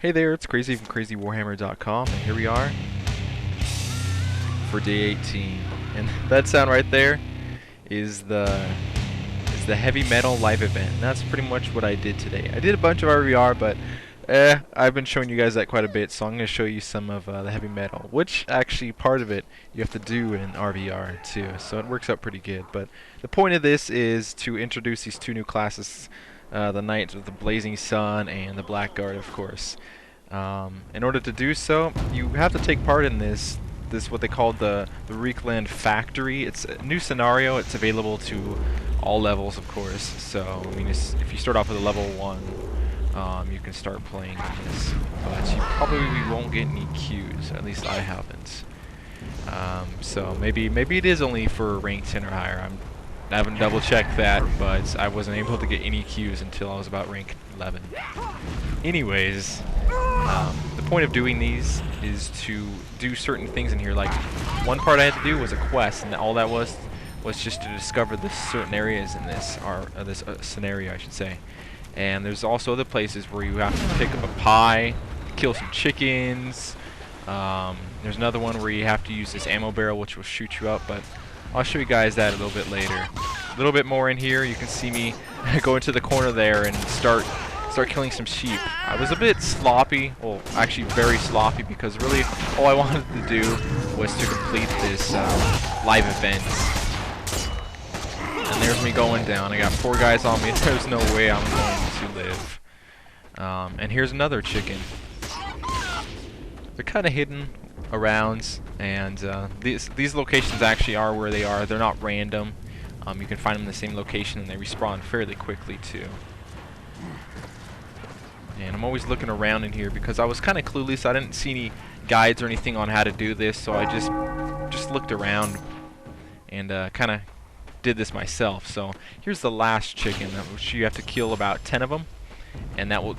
Hey there, it's Crazy from CrazyWarhammer.com, and here we are for day 18. And that sound right there is the Heavy Metal Live Event. And that's pretty much what I did today. I did a bunch of RVR, but I've been showing you guys that quite a bit, so I'm going to show you some of the heavy metal, which actually part of it you have to do in RVR too, so it works out pretty good. But the point of this is to introduce these two new classes, the Knight with the Blazing Sun and the Blackguard, of course. In order to do so, you have to take part in this what they call the Reekland Factory. It's a new scenario. It's available to all levels, of course. So I mean, if you start off with a level 1, you can start playing this, but you probably won't get any queues. At least I haven't. So maybe it is only for rank 10 or higher. I haven't double checked that, but I wasn't able to get any queues until I was about rank 11. Anyways, the point of doing these is to do certain things in here. Like, one part I had to do was a quest, and all that was just to discover the certain areas in this scenario, I should say. And there's also other places where you have to pick up a pie, kill some chickens. There's another one where you have to use this ammo barrel, which will shoot you up, but I'll show you guys that a little bit later. A little bit more in here, you can see me go into the corner there and start killing some sheep. I was a bit sloppy, well, actually very sloppy, because really all I wanted to do was to complete this live event. And there's me going down. I got 4 guys on me. There's no way I'm going to live. And here's another chicken. They're kind of hidden around, and these locations actually are where they are. They're not random. You can find them in the same location, and they respawn fairly quickly too. And I'm always looking around in here because I was kind of clueless. I didn't see any guides or anything on how to do this, so I just looked around and kind of did this myself. So here's the last chicken, which you have to kill about 10 of them, and that will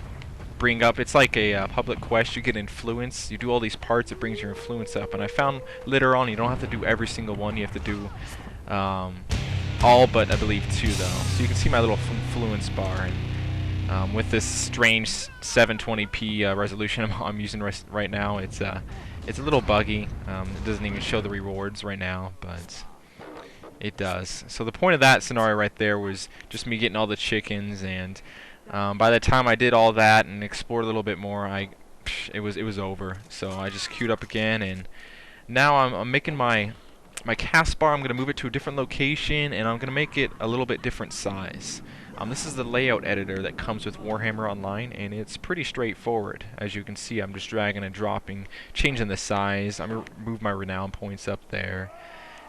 bring up, it's like a public quest. You get influence. You do all these parts, it brings your influence up. And I found later on you don't have to do every single one. You have to do all but I believe 2 though. So you can see my little influence bar, and with this strange 720p resolution I'm using right now, it's a little buggy. It doesn't even show the rewards right now, but it does. So the point of that scenario right there was just me getting all the chickens, and by the time I did all that and explored a little bit more, it was over. So I just queued up again, and now I'm making my cast bar. I'm going to move it to a different location, and I'm going to make it a little bit different size. This is the layout editor that comes with Warhammer Online, and it's pretty straightforward. As you can see, I'm just dragging and dropping, changing the size. I'm going to move my renown points up there,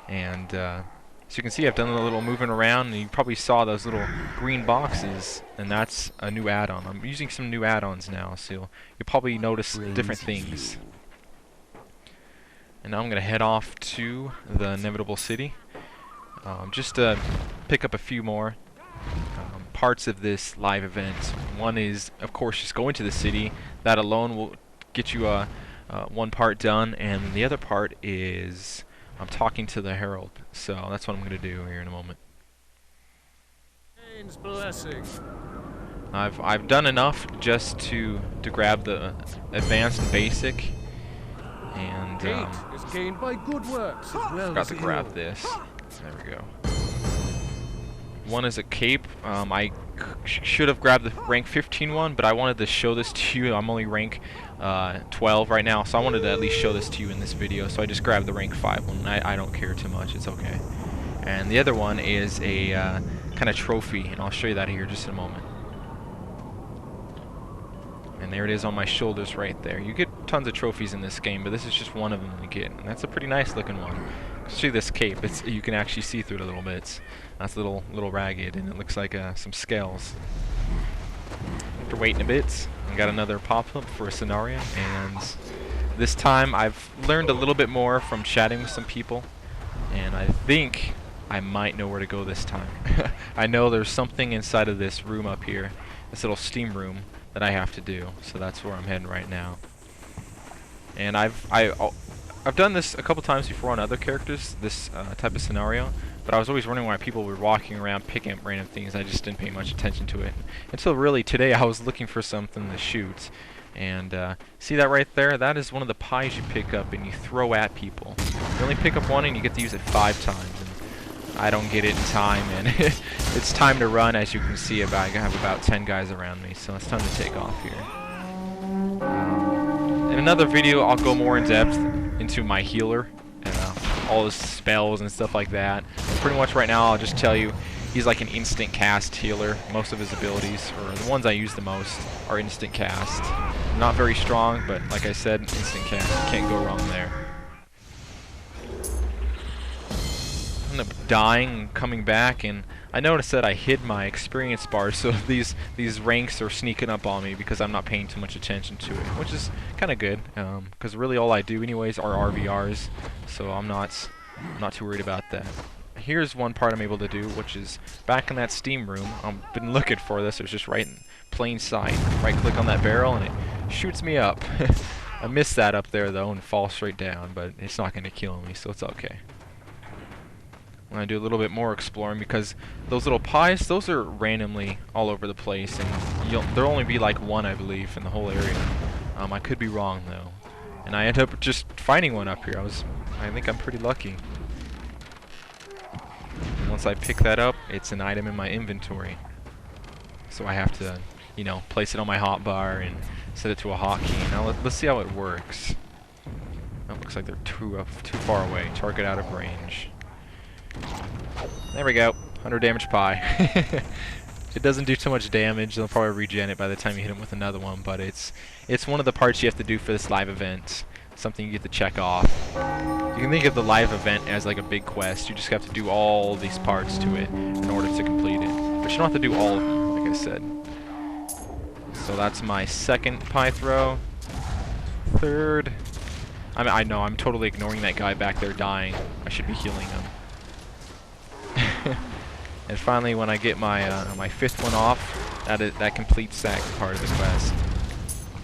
and so you can see I've done a little moving around, and you probably saw those little green boxes, and that's a new add-on. I'm using some new add-ons now, so you'll probably notice different things. And now I'm going to head off to the Inevitable City, just to pick up a few more parts of this live event. One is, of course, just going to the city. That alone will get you one part done, and the other part is I'm talking to the Herald, so that's what I'm going to do here in a moment. I've done enough just to grab the advanced and basic, and forgot to grab this. There we go. One is a cape. I should have grabbed the rank 15 one, but I wanted to show this to you. I'm only rank 12 right now, so I wanted to at least show this to you in this video, so I just grabbed the rank 5 one. I don't care too much, it's okay. And the other one is a kind of trophy, and I'll show you that here just in a moment. And there it is on my shoulders right there. You get tons of trophies in this game, but this is just one of them you get, and that's a pretty nice looking one. See this cape, you can actually see through it a little bit. That's a little ragged, and it looks like some scales. After waiting a bit, I got another pop-up for a scenario, and this time I've learned a little bit more from chatting with some people, and I think I might know where to go this time. I know there's something inside of this room up here, this little steam room, that I have to do, so that's where I'm heading right now. And I've done this a couple times before on other characters, this type of scenario, but I was always wondering why people were walking around picking up random things. I just didn't pay much attention to it until really today I was looking for something to shoot, And see that right there? That is one of the pies you pick up and you throw at people. You only pick up one and you get to use it 5 times. And I don't get it in time, and it's time to run. As you can see, I have about 10 guys around me, so it's time to take off here. In another video, I'll go more in depth into my healer and all his spells and stuff like that. Pretty much right now, I'll just tell you, he's like an instant cast healer. Most of his abilities, or the ones I use the most, are instant cast. Not very strong, but like I said, instant cast. You can't go wrong there. I end up dying and coming back, and I noticed that I hid my experience bar, so these ranks are sneaking up on me because I'm not paying too much attention to it, which is kind of good, because really all I do anyways are RVRs, so I'm not too worried about that. Here's one part I'm able to do, which is back in that steam room. I've been looking for this. It was just right in plain sight. Right click on that barrel and it shoots me up. I missed that up there though and fall straight down, but it's not going to kill me, so it's okay. I'm going to do a little bit more exploring because those little pies, those are randomly all over the place, and there'll only be like one, I believe, in the whole area. I could be wrong though, and I end up just finding one up here. I think I'm pretty lucky. And once I pick that up, it's an item in my inventory, so I have to, you know, place it on my hotbar and set it to a hotkey. Now let's see how it works. Oh, looks like they're too far away. Target out of range. There we go. 100 damage pie. It doesn't do too much damage. They'll probably regen it by the time you hit him with another one, but it's one of the parts you have to do for this live event. Something you get to check off. You can think of the live event as like a big quest. You just have to do all these parts to it in order to complete it. But you don't have to do all of them, like I said. So that's my second pie throw. Third. I know, I'm totally ignoring that guy back there dying. I should be healing him. And finally, when I get my my 5th one off, that completes that part of the quest.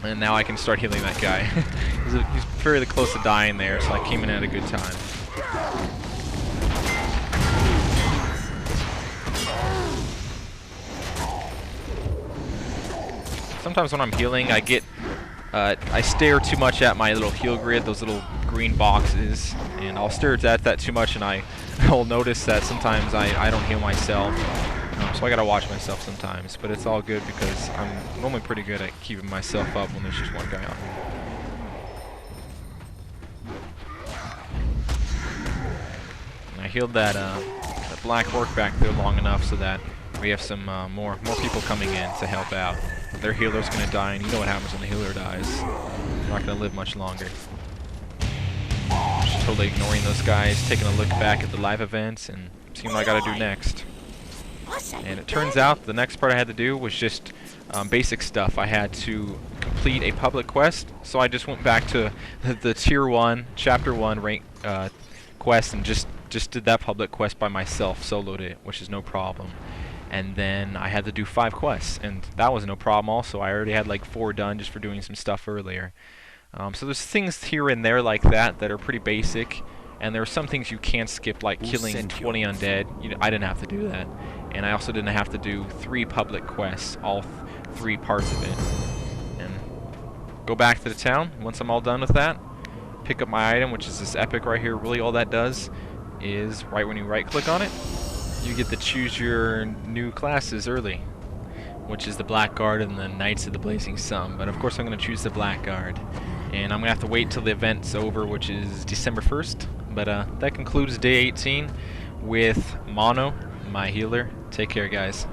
And now I can start healing that guy. He's fairly close to dying there, so I came in at a good time. Sometimes when I'm healing, I stare too much at my little heal grid, those little green boxes, and I'll stare at that too much, and I'll notice that sometimes I don't heal myself. So I gotta watch myself sometimes, but it's all good because I'm normally pretty good at keeping myself up when there's just one guy on here. And I healed that black orc back there long enough so that we have some more people coming in to help out. Their healer's gonna die, and you know what happens when the healer dies. They're not gonna live much longer. Just totally ignoring those guys, taking a look back at the live events and seeing what I gotta do next. And it turns out the next part I had to do was just basic stuff. I had to complete a public quest, so I just went back to the tier 1, chapter 1 rank quest and just did that public quest by myself, soloed it, which is no problem. And then I had to do 5 quests, and that was no problem also. I already had like 4 done just for doing some stuff earlier. So there's things here and there like that are pretty basic, and there are some things you can't skip, like killing 20 undead. I didn't have to do that. And I also didn't have to do 3 public quests, all 3 parts of it. And go back to the town once I'm all done with that. Pick up my item, which is this epic right here. Really all that does is right when you right click on it, you get to choose your new classes early, which is the Blackguard and the Knights of the Blazing Sun. But of course I'm going to choose the Blackguard. And I'm going to have to wait till the event's over, which is December 1st. But that concludes day 18 with Mono, my healer. Take care, guys.